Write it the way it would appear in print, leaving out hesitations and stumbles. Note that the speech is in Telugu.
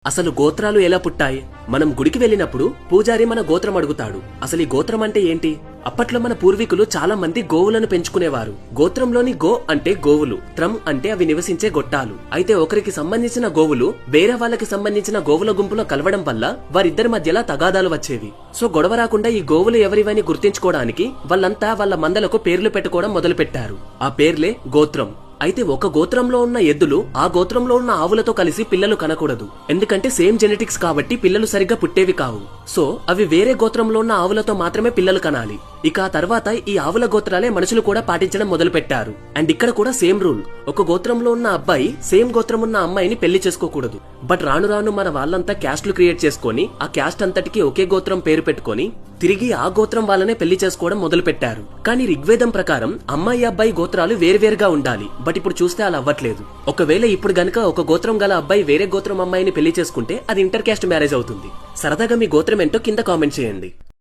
అసలు గోత్రాలు ఎలా పుట్టాయి? మనం గుడికి వెళ్ళినప్పుడు పూజారి మన గోత్రం అడుగుతాడు. అసలు ఈ గోత్రం అంటే ఏంటి? అప్పట్లో మన పూర్వీకులు చాలా మంది గోవులను పెంచుకునేవారు. గోత్రంలోని గో అంటే గోవులు, త్రం అంటే అవి నివసించే గొట్టాలు. అయితే ఒకరికి సంబంధించిన గోవులు వేరే వాళ్ళకి సంబంధించిన గోవుల గుంపులో కలవడం వల్ల వారిద్దరి మధ్యలా తగాదాలు వచ్చేవి. సో గొడవ రాకుండా ఈ గోవులు ఎవరివని గుర్తించుకోవడానికి వాళ్ళంతా వాళ్ళ మందలకు పేర్లు పెట్టుకోవడం మొదలు పెట్టారు. ఆ పేర్లే గోత్రం. అయితే ఒక గోత్రంలో ఉన్న ఎద్దులు ఆ గోత్రంలో ఉన్న ఆవులతో కలిసి పిల్లలు కనకూడదు. ఎందుకంటే సేమ్ జెనెటిక్స్ కాబట్టి పిల్లలు సరిగ్గా పుట్టేవి కావు. సో అవి వేరే గోత్రంలో ఉన్న ఆవులతో మాత్రమే పిల్లలు కనాలి. ఇక ఆ తర్వాత ఈ ఆవుల గోత్రాలే మనుషులు కూడా పాటించడం మొదలు పెట్టారు. అండ్ ఇక్కడ కూడా సేమ్ రూల్. ఒక గోత్రంలో ఉన్న అబ్బాయి సేమ్ గోత్రం ఉన్న అమ్మాయిని పెళ్లి చేసుకోకూడదు. బట్ రాను రాను మన వాళ్ళంతా క్యాస్ట్లు క్రియేట్ చేసుకుని ఆ క్యాస్ట్ అంతటికి ఒకే గోత్రం పేరు పెట్టుకుని తిరిగి ఆ గోత్రం వాళ్ళనే పెళ్లి చేసుకోవడం మొదలు పెట్టారు. కానీ ఋగ్వేదం ప్రకారం అమ్మాయి అబ్బాయి గోత్రాలు వేరువేరుగా ఉండాలి. బట్ ఇప్పుడు చూస్తే అలా అవ్వట్లేదు. ఒకవేళ ఇప్పుడు గనక ఒక గోత్రం గల అబ్బాయి వేరే గోత్రం అమ్మాయిని పెళ్లి చేసుకుంటే అది ఇంటర్ క్యాస్ట్ మ్యారేజ్ అవుతుంది. సరదాగా మీ గోత్రం ఏంటో కింద కామెంట్ చేయండి.